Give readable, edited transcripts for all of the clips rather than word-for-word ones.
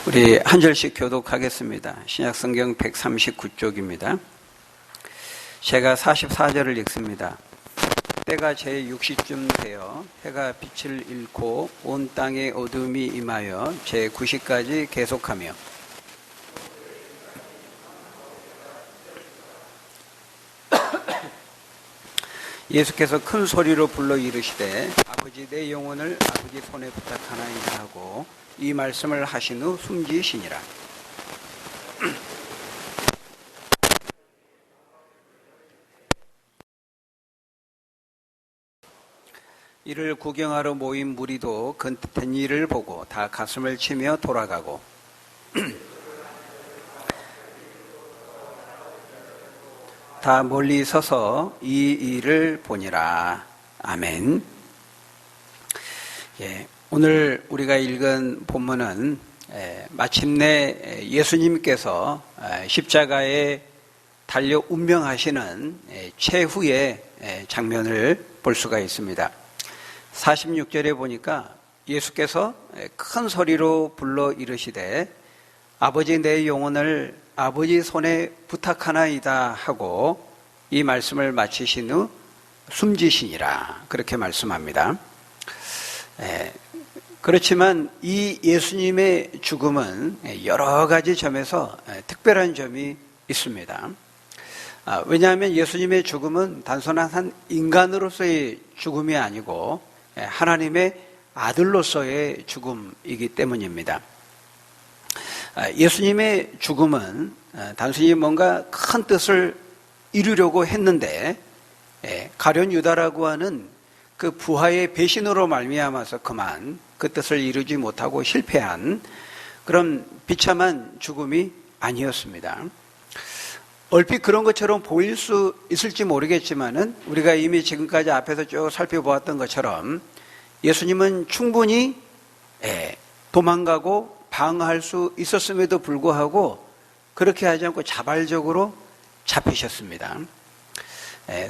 우리 한 절씩 교독하겠습니다. 신약성경 139쪽입니다. 제가 44절을 읽습니다. 때가 제6시쯤 되어 해가 빛을 잃고 온 땅에 어둠이 임하여 제9시까지 계속하며 예수께서 큰 소리로 불러 이르시되 아버지 내 영혼을 아버지 손에 부탁하나이다 하고 이 말씀을 하신 후 숨지시니라. 이를 구경하러 모인 무리도 그 된 일을 보고 다 가슴을 치며 돌아가고 다 멀리 서서 이 일을 보니라. 아멘. 오늘 우리가 읽은 본문은 마침내 예수님께서 십자가에 달려 운명하시는 최후의 장면을 볼 수가 있습니다. 46절에 보니까 예수께서 큰 소리로 불러 이르시되 아버지 내 영혼을 아버지 손에 부탁하나이다 하고 이 말씀을 마치신 후 숨지시니라. 그렇게 말씀합니다. 그렇지만 이 예수님의 죽음은 여러 가지 점에서 특별한 점이 있습니다. 왜냐하면 예수님의 죽음은 단순한 한 인간으로서의 죽음이 아니고 하나님의 아들로서의 죽음이기 때문입니다. 예수님의 죽음은 단순히 뭔가 큰 뜻을 이루려고 했는데 가룟 유다라고 하는 그 부하의 배신으로 말미암아서 그만 그 뜻을 이루지 못하고 실패한 그런 비참한 죽음이 아니었습니다. 얼핏 그런 것처럼 보일 수 있을지 모르겠지만은 우리가 이미 지금까지 앞에서 쭉 살펴보았던 것처럼 예수님은 충분히 도망가고 방어할 수 있었음에도 불구하고 그렇게 하지 않고 자발적으로 잡히셨습니다.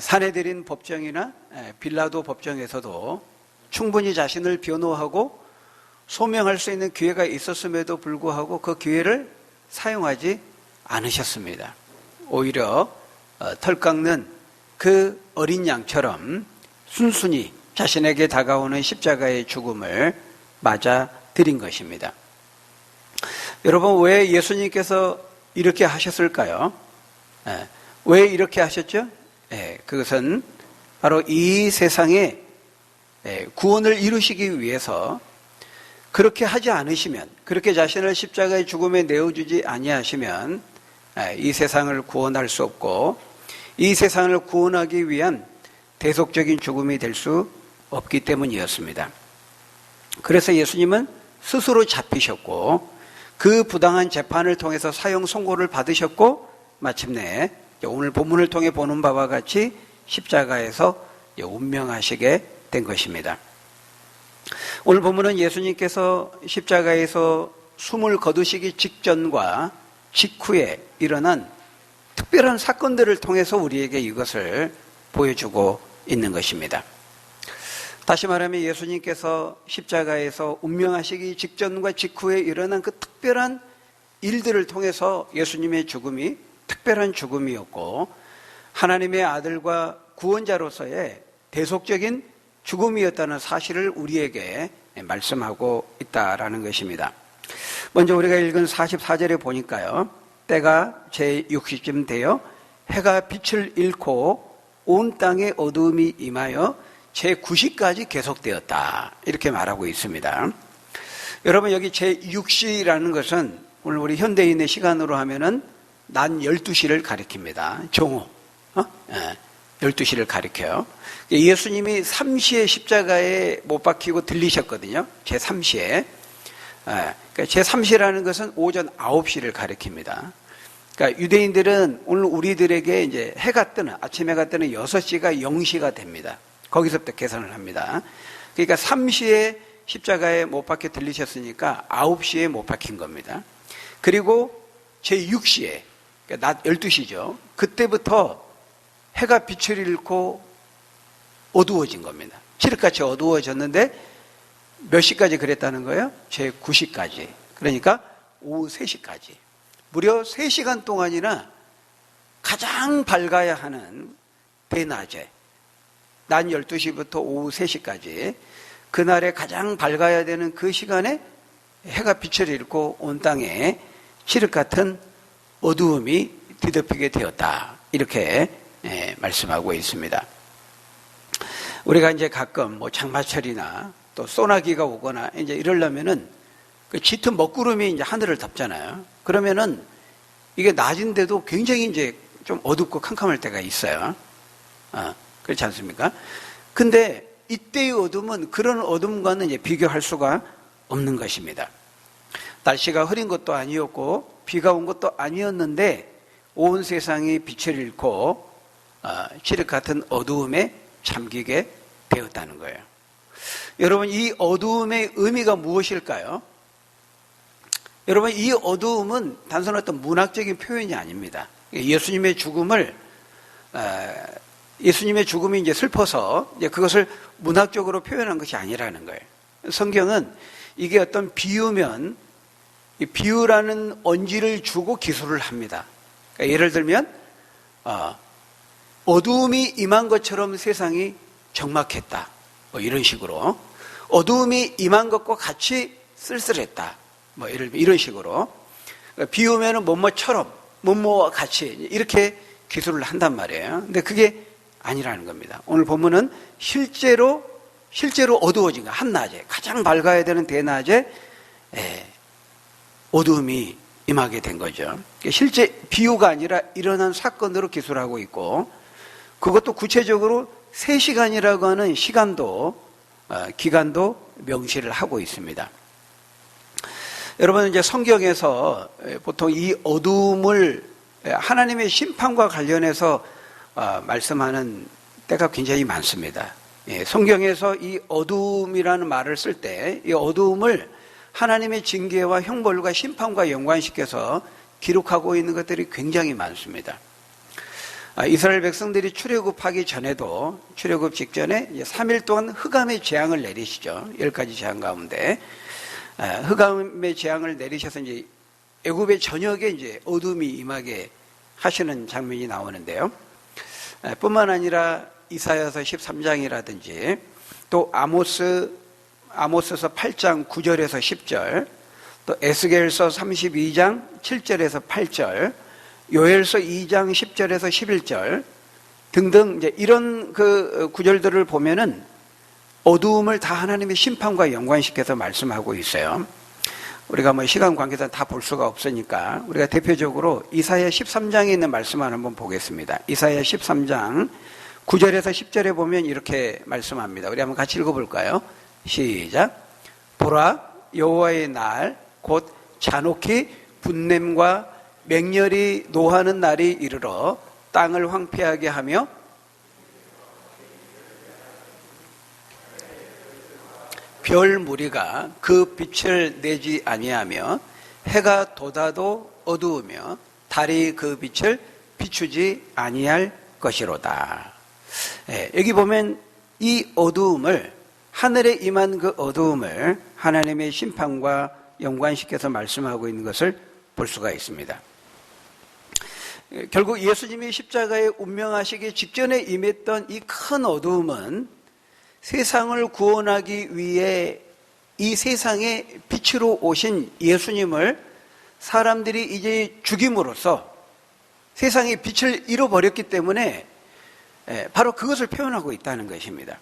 산헤드린 법정이나 빌라도 법정에서도 충분히 자신을 변호하고 소명할 수 있는 기회가 있었음에도 불구하고 그 기회를 사용하지 않으셨습니다. 오히려 털 깎는 그 어린 양처럼 순순히 자신에게 다가오는 십자가의 죽음을 맞아들인 것입니다. 여러분, 왜 예수님께서 이렇게 하셨을까요? 왜 이렇게 하셨죠? 그것은 바로 이 세상에 구원을 이루시기 위해서 그렇게 하지 않으시면, 그렇게 자신을 십자가의 죽음에 내어주지 아니하시면 이 세상을 구원할 수 없고 이 세상을 구원하기 위한 대속적인 죽음이 될 수 없기 때문이었습니다. 그래서 예수님은 스스로 잡히셨고 그 부당한 재판을 통해서 사형 선고를 받으셨고 마침내 오늘 본문을 통해 보는 바와 같이 십자가에서 운명하시게 된 것입니다. 오늘 본문은 예수님께서 십자가에서 숨을 거두시기 직전과 직후에 일어난 특별한 사건들을 통해서 우리에게 이것을 보여주고 있는 것입니다. 다시 말하면 예수님께서 십자가에서 운명하시기 직전과 직후에 일어난 그 특별한 일들을 통해서 예수님의 죽음이 특별한 죽음이었고 하나님의 아들과 구원자로서의 대속적인 죽음이었다는 사실을 우리에게 말씀하고 있다라는 것입니다. 먼저 우리가 읽은 44절에 보니까요, 때가 제6시쯤 되어 해가 빛을 잃고 온 땅에 어두움이 임하여 제9시까지 계속되었다, 이렇게 말하고 있습니다. 여러분, 여기 제6시라는 것은 오늘 우리 현대인의 시간으로 하면은 낮 12시를 가리킵니다. 정오 12시를 가리켜요. 예수님이 3시에 십자가에 못 박히고 들리셨거든요. 제3시에. 그러니까 제3시라는 것은 오전 9시를 가리킵니다. 그러니까 유대인들은 오늘 우리들에게 이제 해가 뜨는, 아침 해가 뜨는 6시가 0시가 됩니다. 거기서부터 계산을 합니다. 그러니까 3시에 십자가에 못 박혀 들리셨으니까 9시에 못 박힌 겁니다. 그리고 제6시에, 그러니까 낮 12시죠. 그때부터 해가 빛을 잃고 어두워진 겁니다. 칠흑같이 어두워졌는데 몇 시까지 그랬다는 거예요? 제9시까지. 그러니까 오후 3시까지 무려 3시간 동안이나 가장 밝아야 하는 대낮에 낮 12시부터 오후 3시까지 그날에 가장 밝아야 되는 그 시간에 해가 빛을 잃고 온 땅에 칠흑 같은 어두움이 뒤덮이게 되었다. 이렇게 말씀하고 있습니다. 우리가 이제 가끔 뭐 장마철이나 또 소나기가 오거나 이제 이러려면은 그 짙은 먹구름이 이제 하늘을 덮잖아요. 그러면은 이게 낮인데도 굉장히 이제 좀 어둡고 캄캄할 때가 있어요. 그렇지 않습니까? 근데 이때의 어둠은 그런 어둠과는 이제 비교할 수가 없는 것입니다. 날씨가 흐린 것도 아니었고 비가 온 것도 아니었는데 온 세상이 빛을 잃고 칠흑 같은 어두움에 잠기게 되었다는 거예요. 여러분, 이 어두움의 의미가 무엇일까요? 여러분, 이 어두움은 단순 어떤 문학적인 표현이 아닙니다. 예수님의 죽음이 이제 슬퍼서 이제 그것을 문학적으로 표현한 것이 아니라는 거예요. 성경은 이게 어떤 비유면 이 비유라는 언지를 주고 기술을 합니다. 그러니까 예를 들면 어두움이 임한 것처럼 세상이 적막했다. 뭐 이런 식으로 어두움이 임한 것과 같이 쓸쓸했다. 뭐 이런 식으로 비우면은 뭐뭐처럼 뭐뭐와 같이 이렇게 기술을 한단 말이에요. 근데 그게 아니라는 겁니다. 오늘 본문은 실제로 어두워진 거 한낮에 가장 밝아야 되는 대낮에 어두움이 임하게 된 거죠. 실제 비유가 아니라 일어난 사건으로 기술하고 있고 그것도 구체적으로 3시간이라고 하는 기간도 명시를 하고 있습니다. 여러분, 이제 성경에서 보통 이 어두움을 하나님의 심판과 관련해서 말씀하는 때가 굉장히 많습니다. 성경에서 이 어두움이라는 말을 쓸 때 이 어두움을 하나님의 징계와 형벌과 심판과 연관시켜서 기록하고 있는 것들이 굉장히 많습니다. 이스라엘 백성들이 출애굽하기 전에도 출애굽 직전에 3일 동안 흑암의 재앙을 내리시죠. 10가지 재앙 가운데 흑암의 재앙을 내리셔서 이제 애굽의 전역에 이제 어둠이 임하게 하시는 장면이 나오는데요. 뿐만 아니라 이사야서 13장이라든지 또 아모스서 8장 9절에서 10절, 또 에스겔서 32장 7절에서 8절, 요엘서 2장 10절에서 11절 등등 이제 이런 그 구절들을 보면은 어두움을 다 하나님의 심판과 연관시켜서 말씀하고 있어요. 우리가 뭐 시간 관계상 다 볼 수가 없으니까 우리가 대표적으로 이사야 13장에 있는 말씀을 한번 보겠습니다. 이사야 13장 9절에서 10절에 보면 이렇게 말씀합니다. 우리 한번 같이 읽어볼까요? 시작. 보라, 여호와의 날 곧 잔혹히 분냄과 맹렬히 노하는 날이 이르러 땅을 황폐하게 하며 별 무리가 그 빛을 내지 아니하며 해가 돋아도 어두우며 달이 그 빛을 비추지 아니할 것이로다. 여기 보면 이 어두움을, 하늘에 임한 그 어두움을 하나님의 심판과 연관시켜서 말씀하고 있는 것을 볼 수가 있습니다. 결국 예수님이 십자가에 운명하시기 직전에 임했던 이 큰 어두움은 세상을 구원하기 위해 이 세상에 빛으로 오신 예수님을 사람들이 이제 죽임으로써 세상의 빛을 잃어버렸기 때문에 바로 그것을 표현하고 있다는 것입니다.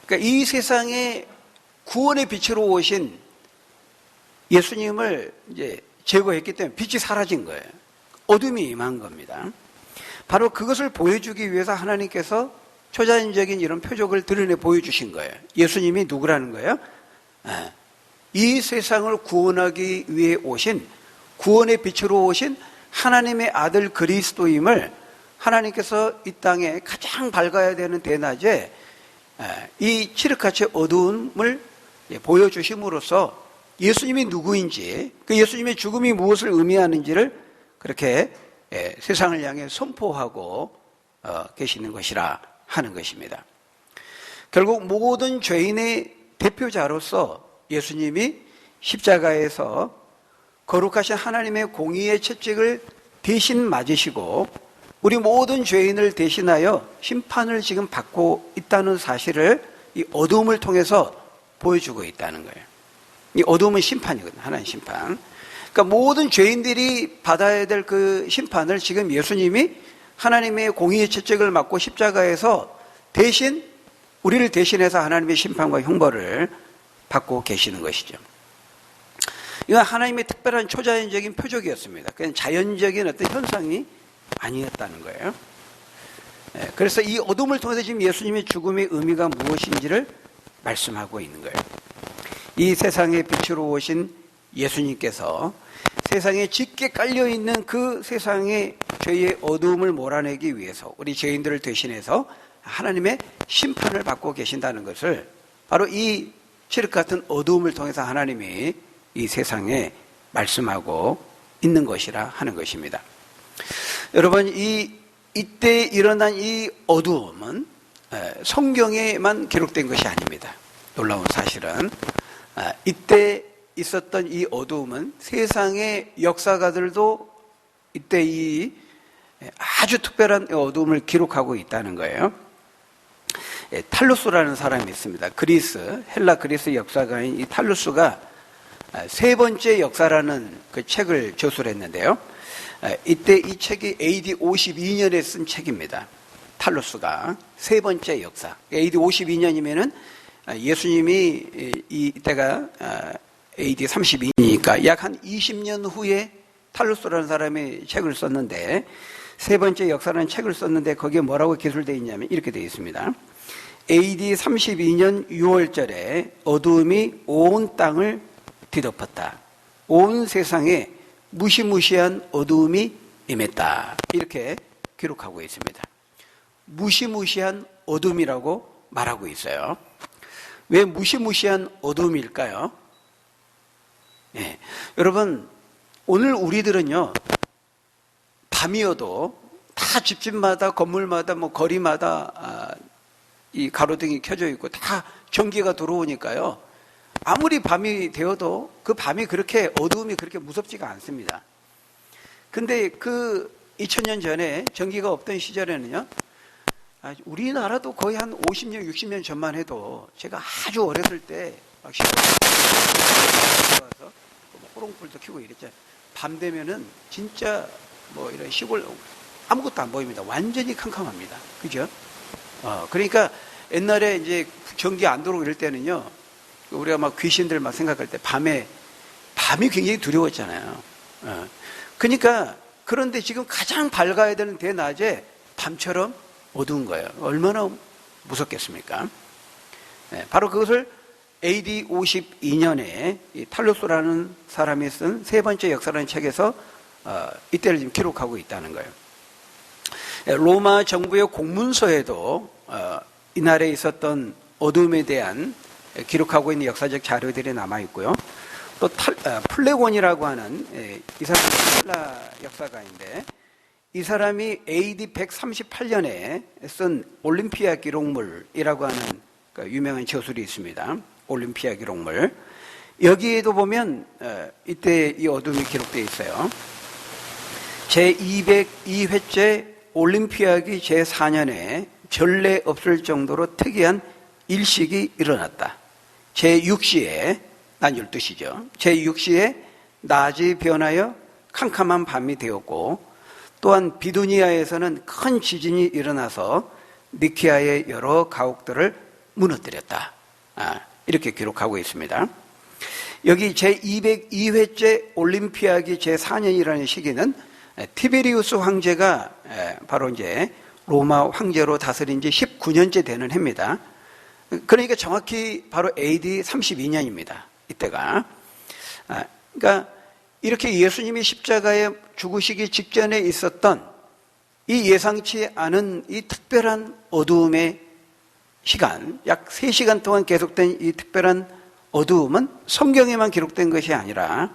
그러니까 이 세상에 구원의 빛으로 오신 예수님을 이제 제거했기 때문에 빛이 사라진 거예요. 어둠이 임한 겁니다. 바로 그것을 보여주기 위해서 하나님께서 초자연적인 이런 표적을 드러내 보여주신 거예요. 예수님이 누구라는 거예요? 이 세상을 구원하기 위해 오신, 구원의 빛으로 오신 하나님의 아들 그리스도임을 하나님께서 이 땅에 가장 밝아야 되는 대낮에 이 칠흑같이 어두움을 보여주심으로써 예수님이 누구인지, 그 예수님의 죽음이 무엇을 의미하는지를 그렇게 세상을 향해 선포하고 계시는 것이라 하는 것입니다. 결국 모든 죄인의 대표자로서 예수님이 십자가에서 거룩하신 하나님의 공의의 채찍을 대신 맞으시고 우리 모든 죄인을 대신하여 심판을 지금 받고 있다는 사실을 이 어두움을 통해서 보여주고 있다는 거예요. 이 어두움은 심판이거든요. 하나님 심판. 그러니까 모든 죄인들이 받아야 될 그 심판을 지금 예수님이 하나님의 공의의 채찍을 맞고 십자가에서 대신 우리를 대신해서 하나님의 심판과 형벌을 받고 계시는 것이죠. 이건 하나님의 특별한 초자연적인 표적이었습니다. 그냥 자연적인 어떤 현상이 아니었다는 거예요. 그래서 이 어둠을 통해서 지금 예수님의 죽음의 의미가 무엇인지를 말씀하고 있는 거예요. 이 세상의 빛으로 오신 예수님께서 세상에 짙게 깔려있는 그 세상의 죄의 어두움을 몰아내기 위해서 우리 죄인들을 대신해서 하나님의 심판을 받고 계신다는 것을 바로 이 칠흑 같은 어두움을 통해서 하나님이 이 세상에 말씀하고 있는 것이라 하는 것입니다. 여러분, 이때 일어난 이 어두움은 성경에만 기록된 것이 아닙니다. 놀라운 사실은 이때 있었던 이 어두움은 세상의 역사가들도 이때 이 아주 특별한 어두움을 기록하고 있다는 거예요. 탈루스라는 사람이 있습니다. 헬라 그리스 역사가인 이 탈루스가 세 번째 역사라는 그 책을 저술했는데요. 이때 이 책이 AD 52년에 쓴 책입니다. 탈루스가 세 번째 역사. AD 52년이면은 예수님이 이때가 AD 32니까 약 한 20년 후에 탈루스라는 사람이 책을 썼는데 세 번째 역사라는 책을 썼는데 거기에 뭐라고 기술되어 있냐면 이렇게 되어 있습니다. AD 32년 6월절에 어두움이 온 땅을 뒤덮었다. 온 세상에 무시무시한 어두움이 임했다. 이렇게 기록하고 있습니다. 무시무시한 어둠이라고 말하고 있어요. 왜 무시무시한 어둠일까요? 네. 여러분, 오늘 우리들은요, 밤이어도 다 집집마다, 건물마다, 뭐 거리마다 이 가로등이 켜져 있고 다 전기가 들어오니까요. 아무리 밤이 되어도 그 밤이 그렇게 어두움이 그렇게 무섭지가 않습니다. 근데 그 2000년 전에 전기가 없던 시절에는요, 우리나라도 거의 한 50년, 60년 전만 해도 제가 아주 어렸을 때 막 시골에 와서 호롱불도 켜고 이랬잖아요. 밤 되면은 진짜 뭐 이런 시골 아무것도 안 보입니다. 완전히 캄캄합니다. 그죠? 그러니까 옛날에 이제 전기 안 들어오고 이럴 때는요, 우리가 막 귀신들 막 생각할 때 밤이 굉장히 두려웠잖아요. 그러니까 그런데 지금 가장 밝아야 되는 대낮에 밤처럼 어두운 거예요. 얼마나 무섭겠습니까? 바로 그것을 AD 52년에 탈루스라는 사람이 쓴 세 번째 역사라는 책에서 이때를 지금 기록하고 있다는 거예요. 로마 정부의 공문서에도 이날에 있었던 어둠에 대한 기록하고 있는 역사적 자료들이 남아 있고요. 또 플레곤이라고 하는 이 사람은 헬라 역사가인데 이 사람이 AD 138년에 쓴 올림피아 기록물이라고 하는 유명한 저술이 있습니다. 올림피아 기록물. 여기에도 보면 이때 이 어둠이 기록되어 있어요. 제202회째 올림피아기 제4년에 전례 없을 정도로 특이한 일식이 일어났다. 제6시에, 난 12시죠. 제6시에 낮이 변하여 캄캄한 밤이 되었고 또한 비두니아에서는 큰 지진이 일어나서 니케아의 여러 가옥들을 무너뜨렸다. 이렇게 기록하고 있습니다. 여기 제202회째 올림피아기 제4년이라는 시기는 티베리우스 황제가 바로 이제 로마 황제로 다스린 지 19년째 되는 해입니다. 그러니까 정확히 바로 AD 32년입니다. 이때가. 그러니까 이렇게 예수님이 십자가에 죽으시기 직전에 있었던 이 예상치 않은 이 특별한 어두움의 시간, 약 3시간 동안 계속된 이 특별한 어두움은 성경에만 기록된 것이 아니라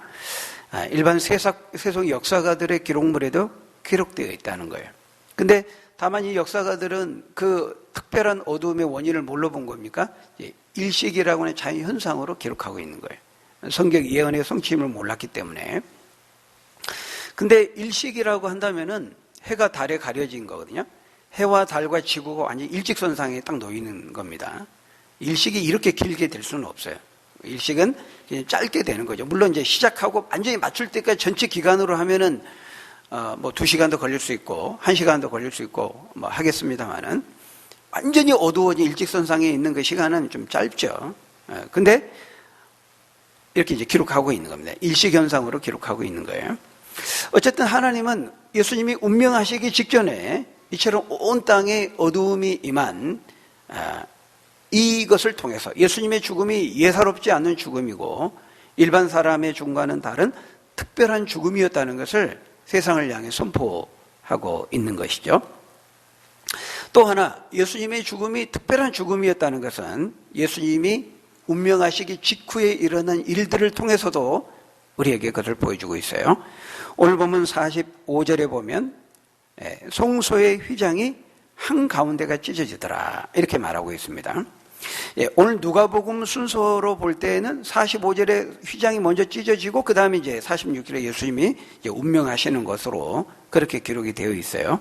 일반 세속 역사가들의 기록물에도 기록되어 있다는 거예요. 근데 다만 이 역사가들은 그 특별한 어두움의 원인을 뭘로 본 겁니까? 일식이라고 하는 자연현상으로 기록하고 있는 거예요. 성경 예언의 성취임을 몰랐기 때문에. 근데 일식이라고 한다면은 해가 달에 가려진 거거든요. 해와 달과 지구가 완전히 일직선상에 딱 놓이는 겁니다. 일식이 이렇게 길게 될 수는 없어요. 일식은 그냥 짧게 되는 거죠. 물론 이제 시작하고 완전히 맞출 때까지 전체 기간으로 하면은 뭐 2시간도 걸릴 수 있고 1시간도 걸릴 수 있고 뭐 하겠습니다만은 완전히 어두워진 일직선상에 있는 그 시간은 좀 짧죠. 근데 이렇게 이제 기록하고 있는 겁니다. 일시견상으로 기록하고 있는 거예요. 어쨌든 하나님은 예수님이 운명하시기 직전에 이처럼 온 땅에 어두움이 임한 이것을 통해서 예수님의 죽음이 예사롭지 않은 죽음이고 일반 사람의 죽음과는 다른 특별한 죽음이었다는 것을 세상을 향해 선포하고 있는 것이죠. 또 하나 예수님의 죽음이 특별한 죽음이었다는 것은 예수님이 운명하시기 직후에 일어난 일들을 통해서도 우리에게 그것을 보여주고 있어요. 오늘 보면 45절에 보면 송소의 휘장이 한가운데가 찢어지더라 이렇게 말하고 있습니다. 오늘 누가복음 순서로 볼 때는 45절에 휘장이 먼저 찢어지고 그 다음에 이제 46절에 예수님이 이제 운명하시는 것으로 그렇게 기록이 되어 있어요.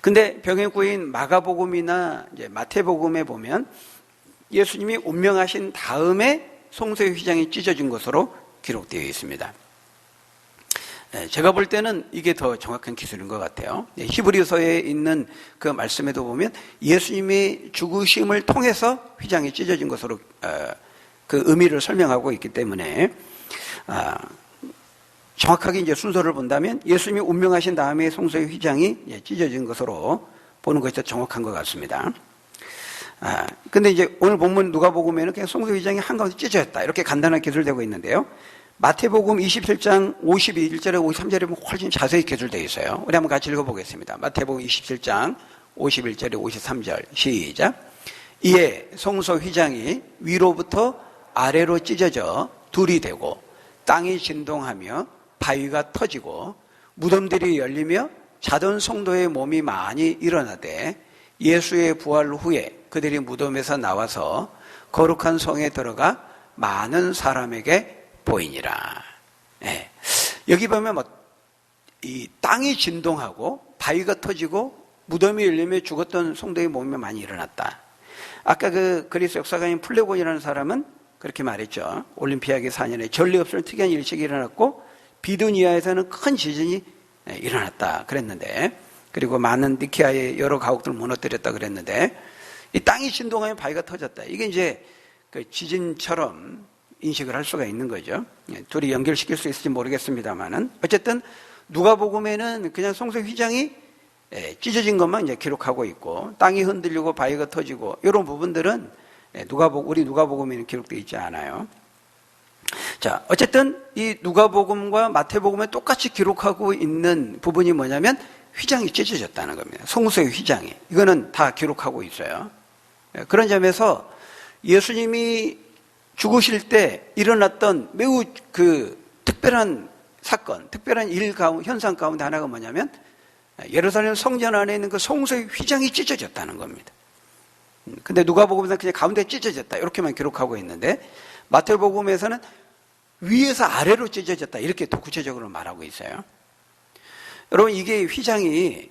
근데 병행구인 마가복음이나 이제 마태복음에 보면 예수님이 운명하신 다음에 송소의 휘장이 찢어진 것으로 기록되어 있습니다. 제가 볼 때는 이게 더 정확한 기술인 것 같아요. 히브리서에 있는 그 말씀에도 보면 예수님의 죽으심을 통해서 휘장이 찢어진 것으로 그 의미를 설명하고 있기 때문에 정확하게 이제 순서를 본다면 예수님이 운명하신 다음에 송소의 휘장이 찢어진 것으로 보는 것이 더 정확한 것 같습니다. 근데 이제 오늘 본문 누가복음에는 그냥 송소의 휘장이 한가운데 찢어졌다 이렇게 간단하게 기술되고 있는데요. 마태복음 27장 51절에 53절에 보면 훨씬 자세히 기술되어 있어요. 우리 한번 같이 읽어보겠습니다. 마태복음 27장 51절에 53절 시작. 이에 송소 휘장이 위로부터 아래로 찢어져 둘이 되고 땅이 진동하며 바위가 터지고 무덤들이 열리며 자던 성도의 몸이 많이 일어나되 예수의 부활 후에 그들이 무덤에서 나와서 거룩한 성에 들어가 많은 사람에게 보이니라. 네. 여기 보면 이 땅이 진동하고 바위가 터지고 무덤이 열리며 죽었던 성도의 몸이 많이 일어났다. 아까 그 그리스 역사가인 플레곤이라는 사람은 그렇게 말했죠. 올림피아기 4년에 전례 없을 특이한 일식이 일어났고 비두니아에서는 큰 지진이 일어났다 그랬는데, 그리고 많은 니케아의 여러 가옥들을 무너뜨렸다 그랬는데, 이 땅이 진동하면 바위가 터졌다. 이게 이제 그 지진처럼 인식을 할 수가 있는 거죠. 둘이 연결시킬 수 있을지 모르겠습니다만은 어쨌든 누가복음에는 그냥 송소 휘장이 찢어진 것만 이제 기록하고 있고 땅이 흔들리고 바위가 터지고 이런 부분들은 우리 누가복음에는 기록되어 있지 않아요. 자, 어쨌든 이 누가복음과 마태복음에 똑같이 기록하고 있는 부분이 뭐냐면 휘장이 찢어졌다는 겁니다. 송소의 휘장이. 이거는 다 기록하고 있어요. 그런 점에서 예수님이 죽으실 때 일어났던 매우 그 특별한 사건, 특별한 현상 가운데 하나가 뭐냐면 예루살렘 성전 안에 있는 그 송소의 휘장이 찢어졌다는 겁니다. 근데 누가복음에서는 그냥 가운데 찢어졌다 이렇게만 기록하고 있는데 마태복음에서는 위에서 아래로 찢어졌다 이렇게 더 구체적으로 말하고 있어요. 여러분 이게 휘장이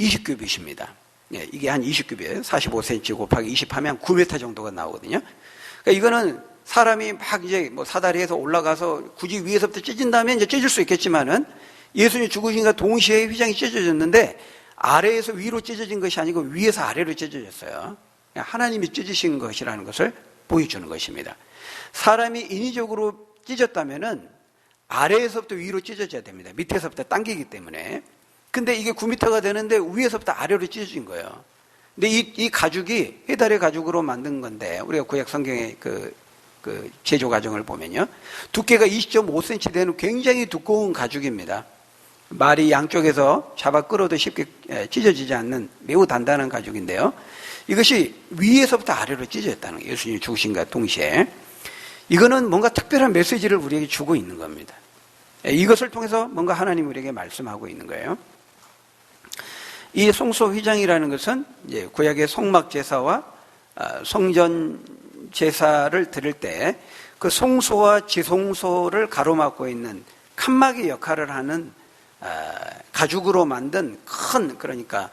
20규빗입니다. 이게 한 20규빗이에요. 45cm 곱하기 20 하면 9m 정도가 나오거든요. 그러니까 이거는 사람이 막 이제 뭐 사다리에서 올라가서 굳이 위에서부터 찢은다면 이제 찢을 수 있겠지만은 예수님이 죽으신과 동시에 휘장이 찢어졌는데 아래에서 위로 찢어진 것이 아니고 위에서 아래로 찢어졌어요. 하나님이 찢으신 것이라는 것을 보여주는 것입니다. 사람이 인위적으로 찢었다면은 아래에서부터 위로 찢어져야 됩니다. 밑에서부터 당기기 때문에. 근데 이게 9m가 되는데 위에서부터 아래로 찢어진 거예요. 근데 이 가죽이 해달의 가죽으로 만든 건데 우리가 구약 성경의 그 제조 과정을 보면요. 두께가 20.5cm 되는 굉장히 두꺼운 가죽입니다. 말이 양쪽에서 잡아 끌어도 쉽게 찢어지지 않는 매우 단단한 가죽인데요. 이것이 위에서부터 아래로 찢어졌다는 거예요. 예수님이 죽으신과 동시에. 이거는 뭔가 특별한 메시지를 우리에게 주고 있는 겁니다. 이것을 통해서 뭔가 하나님 우리에게 말씀하고 있는 거예요. 이 송소 휘장이라는 것은 이제 구약의 성막 제사와 성전 제사를 드릴 때 그 송소와 지송소를 가로막고 있는 칸막이 역할을 하는 가죽으로 만든 큰 그러니까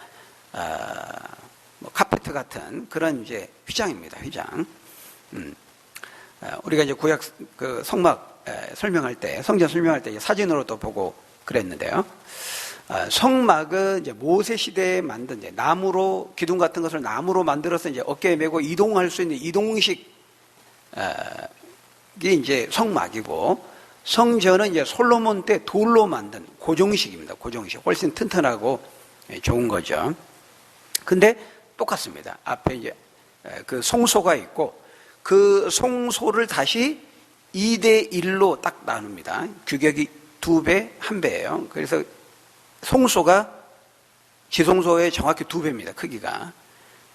뭐 카페트 같은 그런 이제 휘장입니다. 휘장. 우리가 이제 구약 그 성막 설명할 때 성전 설명할 때 사진으로 또 보고 그랬는데요. 성막은 이제 모세 시대에 만든 이제 나무로 기둥 같은 것을 나무로 만들어서 이제 어깨에 메고 이동할 수 있는 이동식 이 이제 성막이고 성전은 이제 솔로몬 때 돌로 만든 고정식입니다. 고정식 훨씬 튼튼하고 좋은 거죠. 근데 똑같습니다. 앞에 이제 그 송소가 있고 그 송소를 다시 2대 1로 딱 나눕니다. 규격이 2배, 1배예요. 그래서 송소가 지송소의 정확히 2배입니다. 크기가.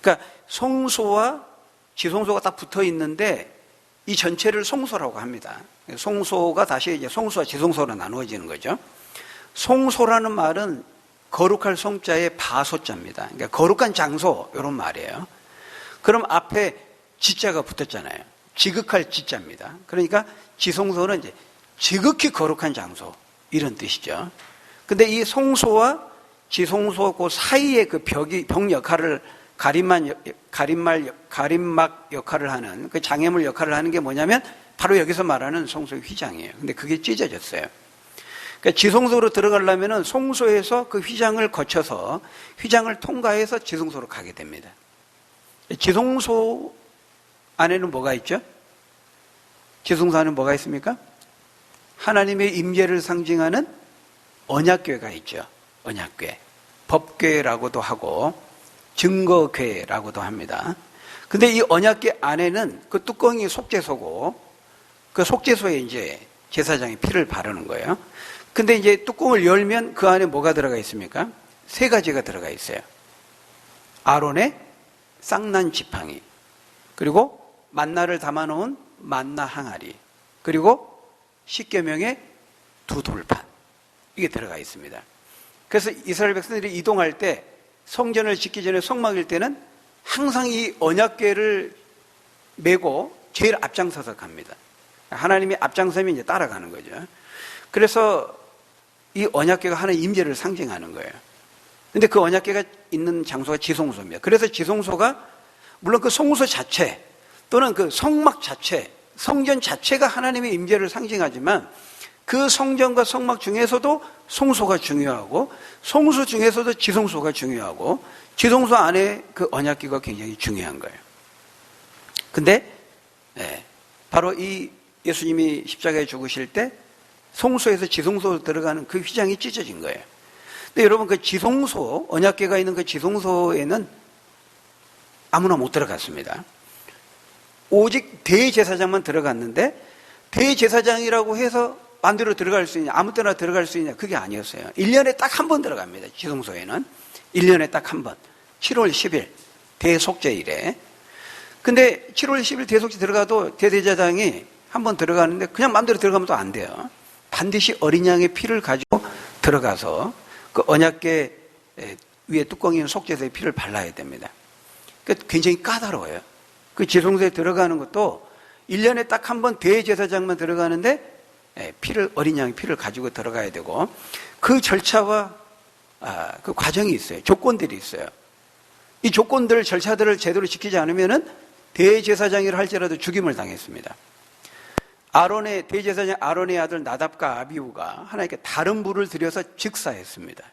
그러니까 송소와 지송소가 딱 붙어 있는데 이 전체를 송소라고 합니다. 송소가 다시 이제 송소와 지송소로 나누어지는 거죠. 송소라는 말은 거룩할 송자의 바소자입니다. 그러니까 거룩한 장소 이런 말이에요. 그럼 앞에 지자가 붙었잖아요. 지극할 지자입니다. 그러니까 지송소는 이제 지극히 거룩한 장소 이런 뜻이죠. 근데 이 송소와 지송소 그 사이에 그 벽 역할을 가림막 역할을 하는 그 장애물 역할을 하는 게 뭐냐면 바로 여기서 말하는 송소의 휘장이에요. 근데 그게 찢어졌어요. 그러니까 지송소로 들어가려면 송소에서 그 휘장을 거쳐서 휘장을 통과해서 지송소로 가게 됩니다. 지송소 안에는 뭐가 있죠? 지송소 안에는 뭐가 있습니까? 하나님의 임재를 상징하는 언약궤가 있죠. 언약궤. 법궤라고도 하고 증거궤라고도 합니다. 근데 이 언약궤 안에는 그 뚜껑이 속죄소고 그 속죄소에 이제 제사장이 피를 바르는 거예요. 근데 이제 뚜껑을 열면 그 안에 뭐가 들어가 있습니까? 3가지가 들어가 있어요. 아론의 쌍난 지팡이, 그리고 만나를 담아놓은 만나 항아리, 그리고 십계명의 2돌판. 이게 들어가 있습니다. 그래서 이스라엘 백성들이 이동할 때 성전을 짓기 전에 성막일 때는 항상 이 언약궤를 메고 제일 앞장서서 갑니다. 하나님이 앞장서면 이제 따라가는 거죠. 그래서 이 언약궤가 하나님의 임재를 상징하는 거예요. 근데 그 언약궤가 있는 장소가 지송소입니다. 그래서 지송소가 물론 그 송소 자체 또는 그 성막 자체, 성전 자체가 하나님의 임재를 상징하지만 그 성전과 성막 중에서도 송소가 중요하고 송소 중에서도 지송소가 중요하고 지송소 안에 그 언약궤가 굉장히 중요한 거예요. 근데 바로 이 예수님이 십자가에 죽으실 때 송소에서 지송소로 들어가는 그 휘장이 찢어진 거예요. 근데 여러분 그 지송소, 언약궤가 있는 그 지송소에는 아무나 못 들어갔습니다. 오직 대제사장만 들어갔는데 대제사장이라고 해서 마음대로 들어갈 수 있냐, 아무 때나 들어갈 수 있냐, 그게 아니었어요. 1년에 딱 한 번 들어갑니다. 지송소에는 1년에 딱 한 번, 7월 10일 대속죄일에. 근데 7월 10일 대속죄 들어가도 대제사장이 한 번 들어가는데 그냥 마음대로 들어가면 또 안 돼요. 반드시 어린 양의 피를 가지고 들어가서 그 언약궤 위에 뚜껑이 있는 속죄소에 피를 발라야 됩니다. 그러니까 굉장히 까다로워요. 그 지송소에 들어가는 것도 1년에 딱 한 번 대제사장만 들어가는데 어린 양의 피를 가지고 들어가야 되고 그 절차와 그 과정이 있어요. 조건들이 있어요. 이 조건들, 절차들을 제대로 지키지 않으면은 대제사장이라 할지라도 죽임을 당했습니다. 대제사장 아론의 아들 나답과 아비후가 하나님께 다른 불을 들여서 즉사했습니다.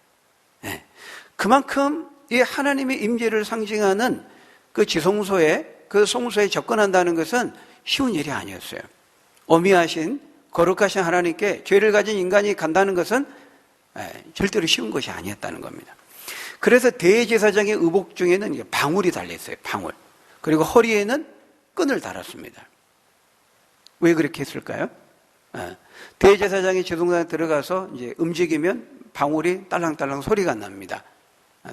그만큼 이 하나님의 임재를 상징하는 그 지송소에, 그 송소에 접근한다는 것은 쉬운 일이 아니었어요. 어미하신 거룩하신 하나님께 죄를 가진 인간이 간다는 것은 절대로 쉬운 것이 아니었다는 겁니다. 그래서 대제사장의 의복 중에는 방울이 달려있어요. 방울. 그리고 허리에는 끈을 달았습니다. 왜 그렇게 했을까요? 대제사장이 지송소에 들어가서 이제 움직이면 방울이 딸랑딸랑 소리가 납니다.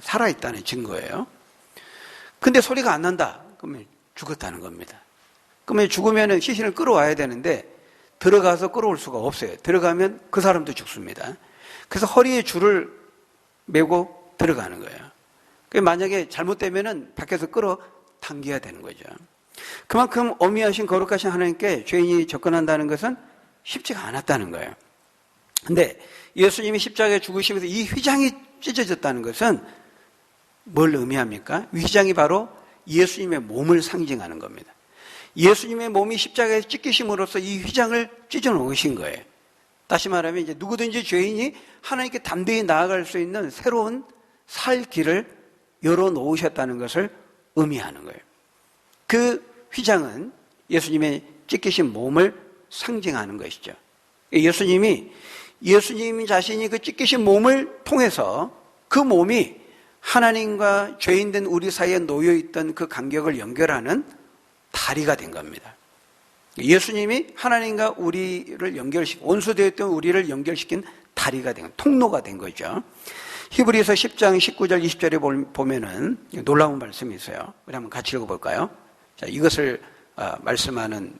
살아있다는 증거예요. 근데 소리가 안 난다. 그러면 죽었다는 겁니다. 그러면 죽으면 시신을 끌어와야 되는데 들어가서 끌어올 수가 없어요. 들어가면 그 사람도 죽습니다. 그래서 허리에 줄을 메고 들어가는 거예요. 만약에 잘못되면 밖에서 끌어 당겨야 되는 거죠. 그만큼 어미하신 거룩하신 하나님께 죄인이 접근한다는 것은 쉽지가 않았다는 거예요. 근데 예수님이 십자가에 죽으시면서 이 휘장이 찢어졌다는 것은 뭘 의미합니까? 휘장이 바로 예수님의 몸을 상징하는 겁니다. 예수님의 몸이 십자가에 찢기심으로써 이 휘장을 찢어 놓으신 거예요. 다시 말하면 이제 누구든지 죄인이 하나님께 담대히 나아갈 수 있는 새로운 살 길을 열어 놓으셨다는 것을 의미하는 거예요. 그 휘장은 예수님의 찢기신 몸을 상징하는 것이죠. 예수님 자신이 그 찢기신 몸을 통해서 그 몸이 하나님과 죄인된 우리 사이에 놓여있던 그 간격을 연결하는 다리가 된 겁니다. 예수님이 하나님과 우리를 원수되었던 우리를 연결시킨 다리가 된, 통로가 된 거죠. 히브리서 10장 19절 20절에 보면은 놀라운 말씀이 있어요. 우리 한번 같이 읽어볼까요? 자, 이것을 말씀하는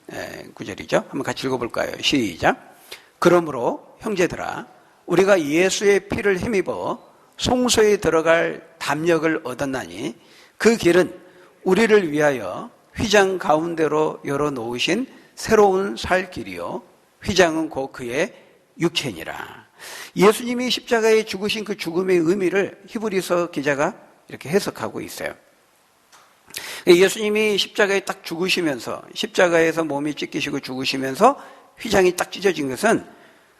구절이죠. 한번 같이 읽어볼까요? 시작. 그러므로 형제들아, 우리가 예수의 피를 힘입어 송소에 들어갈 담력을 얻었나니 그 길은 우리를 위하여 휘장 가운데로 열어놓으신 새로운 살 길이요 휘장은 곧 그의 육체니라. 예수님이 십자가에 죽으신 그 죽음의 의미를 히브리서 기자가 이렇게 해석하고 있어요. 예수님이 십자가에 딱 죽으시면서, 십자가에서 몸이 찢기시고 죽으시면서 휘장이 딱 찢어진 것은,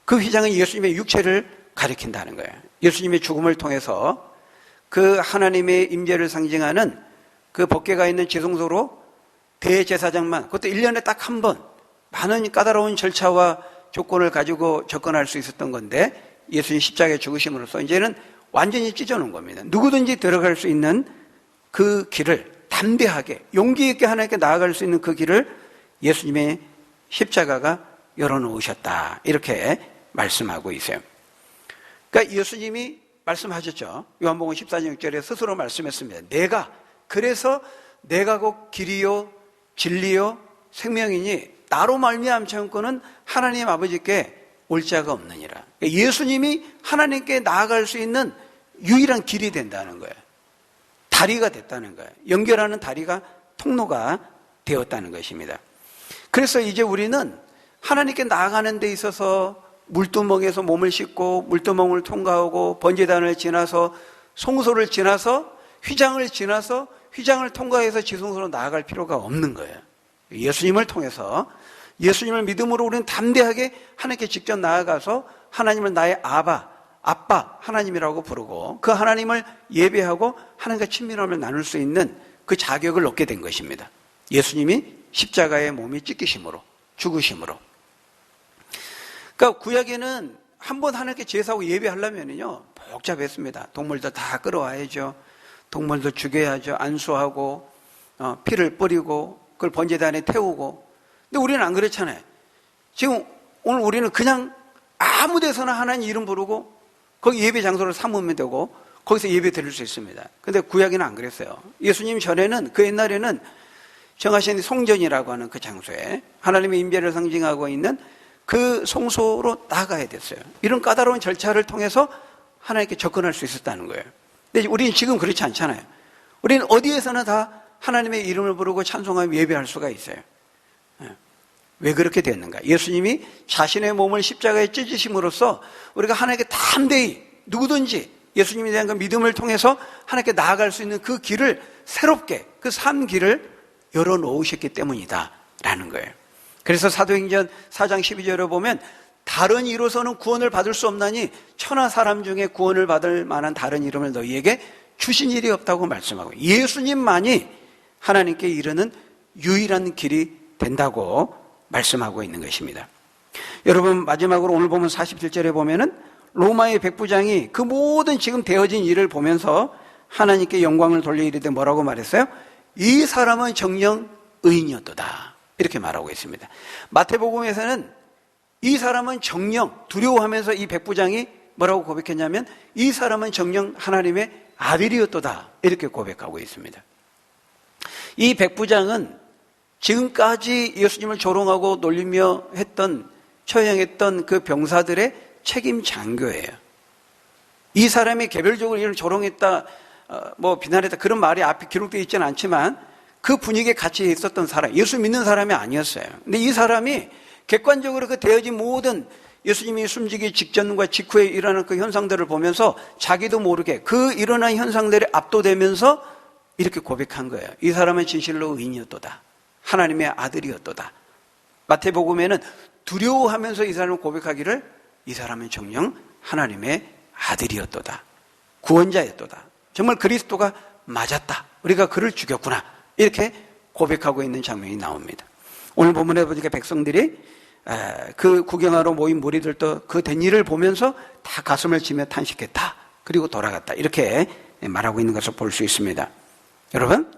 그 휘장은 예수님의 육체를 가리킨다는 거예요. 예수님의 죽음을 통해서 그 하나님의 임재를 상징하는 그 법궤가 있는 지성소로 대제사장만, 그것도 1년에 딱 한 번, 많은 까다로운 절차와 조건을 가지고 접근할 수 있었던 건데, 예수님 십자가에 죽으심으로써 이제는 완전히 찢어놓은 겁니다. 누구든지 들어갈 수 있는 그 길을 담대하게, 용기 있게 하나님께 나아갈 수 있는 그 길을 예수님의 십자가가 열어놓으셨다, 이렇게 말씀하고 있어요. 그러니까 예수님이 말씀하셨죠. 요한복음 14장 6절에 스스로 말씀했습니다. 그래서 내가 곧 길이요 진리요 생명이니 나로 말미암지 않고는 하나님 아버지께 올 자가 없느니라. 그러니까 예수님이 하나님께 나아갈 수 있는 유일한 길이 된다는 거예요. 다리가 됐다는 거예요. 연결하는 다리가, 통로가 되었다는 것입니다. 그래서 이제 우리는 하나님께 나아가는 데 있어서 물두멍에서 몸을 씻고 물두멍을 통과하고 번제단을 지나서 송소를 지나서 휘장을 지나서 휘장을 통과해서 지성소로 나아갈 필요가 없는 거예요. 예수님을 통해서, 예수님을 믿음으로 우리는 담대하게 하나님께 직접 나아가서 하나님을 나의 아빠 하나님이라고 부르고 그 하나님을 예배하고 하나님과 친밀함을 나눌 수 있는 그 자격을 얻게 된 것입니다. 예수님이 십자가의 몸이 찢기심으로, 죽으심으로. 그러니까 구약에는 한 번 하나님께 제사하고 예배하려면요 복잡했습니다. 동물도 다 끌어와야죠. 동물도 죽여야죠. 안수하고 피를 뿌리고 그걸 번제단에 태우고. 근데 우리는 안 그렇잖아요. 지금 오늘 우리는 그냥 아무 데서나 하나님 이름 부르고 거기 예배 장소를 삼으면 되고 거기서 예배 드릴 수 있습니다. 근데 구약에는 안 그랬어요. 예수님 전에는, 그 옛날에는 정하신 성전이라고 하는 그 장소에 하나님의 임재를 상징하고 있는 그 성소로 나가야 됐어요. 이런 까다로운 절차를 통해서 하나님께 접근할 수 있었다는 거예요. 근데 우리는 지금 그렇지 않잖아요. 우리는 어디에서나 다 하나님의 이름을 부르고 찬송하며 예배할 수가 있어요. 왜 그렇게 됐는가? 예수님이 자신의 몸을 십자가에 찢으심으로써 우리가 하나님께 담대히 누구든지 예수님에 대한 그 믿음을 통해서 하나님께 나아갈 수 있는 그 길을 새롭게, 그 산 길을 열어놓으셨기 때문이다 라는 거예요. 그래서 사도행전 4장 12절에 보면 다른 이로서는 구원을 받을 수 없나니 천하 사람 중에 구원을 받을 만한 다른 이름을 너희에게 주신 일이 없다고 말씀하고, 예수님만이 하나님께 이르는 유일한 길이 된다고 말씀하고 있는 것입니다. 여러분, 마지막으로 오늘 보면 47절에 보면은 로마의 백부장이 그 모든 지금 되어진 일을 보면서 하나님께 영광을 돌려 이르되 뭐라고 말했어요? 이 사람은 정녕 의인이었도다, 이렇게 말하고 있습니다. 마태복음에서는 이 사람은 정녕, 두려워하면서 이 백부장이 뭐라고 고백했냐면 이 사람은 정녕 하나님의 아들이었도다, 이렇게 고백하고 있습니다. 이 백부장은 지금까지 예수님을 조롱하고 놀리며 처형했던 그 병사들의 책임 장교예요. 이 사람이 개별적으로 이를 조롱했다, 비난했다, 그런 말이 앞에 기록되어 있지는 않지만 그 분위기에 같이 있었던 사람, 예수 믿는 사람이 아니었어요. 근데 이 사람이 객관적으로 그 되어진 모든 예수님이 숨지기 직전과 직후에 일어나는 그 현상들을 보면서 자기도 모르게 그 일어난 현상들에 압도되면서 이렇게 고백한 거예요. 이 사람은 진실로 의인이었도다. 하나님의 아들이었도다. 마태복음에는 두려워하면서 이 사람을 고백하기를 이 사람은 정녕 하나님의 아들이었도다. 구원자였도다. 정말 그리스도가 맞았다. 우리가 그를 죽였구나. 이렇게 고백하고 있는 장면이 나옵니다. 오늘 본문에 보니까 백성들이 그 구경하러 모인 무리들도 그 된 일을 보면서 다 가슴을 치며 탄식했다. 그리고 돌아갔다. 이렇게 말하고 있는 것을 볼 수 있습니다. 여러분,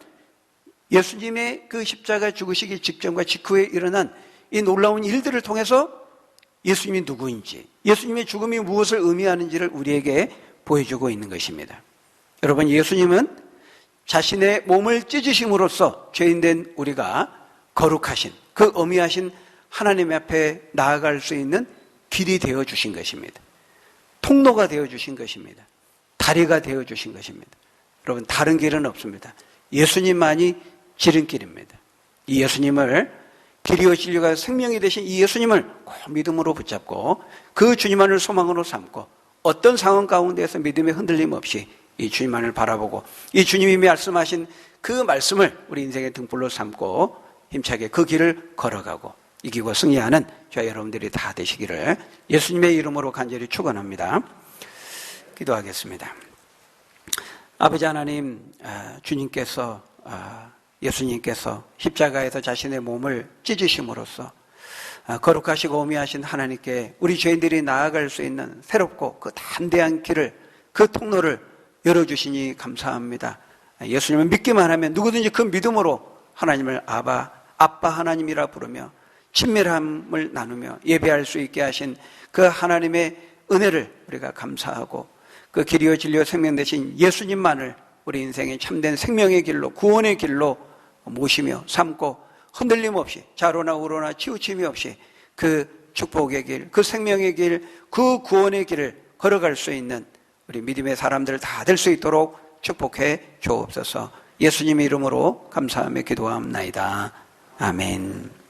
예수님의 그 십자가 죽으시기 직전과 직후에 일어난 이 놀라운 일들을 통해서 예수님이 누구인지, 예수님의 죽음이 무엇을 의미하는지를 우리에게 보여주고 있는 것입니다. 여러분, 예수님은 자신의 몸을 찢으심으로써 죄인된 우리가 거룩하신, 그 어미하신 하나님 앞에 나아갈 수 있는 길이 되어주신 것입니다. 통로가 되어주신 것입니다. 다리가 되어주신 것입니다. 여러분, 다른 길은 없습니다. 예수님만이 지름길입니다. 이 예수님을, 길이요 진리가 생명이 되신 이 예수님을 꼭 믿음으로 붙잡고 그 주님만을 소망으로 삼고 어떤 상황 가운데에서 믿음의 흔들림 없이 이 주님만을 바라보고 이 주님이 말씀하신 그 말씀을 우리 인생의 등불로 삼고 힘차게 그 길을 걸어가고 이기고 승리하는 저와 여러분들이 다 되시기를 예수님의 이름으로 간절히 축원합니다. 기도하겠습니다. 아버지 하나님, 주님께서, 예수님께서 십자가에서 자신의 몸을 찢으심으로써 거룩하시고 오미하신 하나님께 우리 죄인들이 나아갈 수 있는 새롭고 그 담대한 길을, 그 통로를 열어주시니 감사합니다. 예수님을 믿기만 하면 누구든지 그 믿음으로 하나님을 아빠 하나님이라 부르며 친밀함을 나누며 예배할 수 있게 하신 그 하나님의 은혜를 우리가 감사하고 그 길이요 진리요 생명 되신 예수님만을 우리 인생의 참된 생명의 길로, 구원의 길로 모시며 삼고 흔들림 없이 좌로나 우로나 치우침이 없이 그 축복의 길, 그 생명의 길, 그 구원의 길을 걸어갈 수 있는 우리 믿음의 사람들 다 될 수 있도록 축복해 주옵소서. 예수님의 이름으로 감사하며 기도합나이다. 아멘.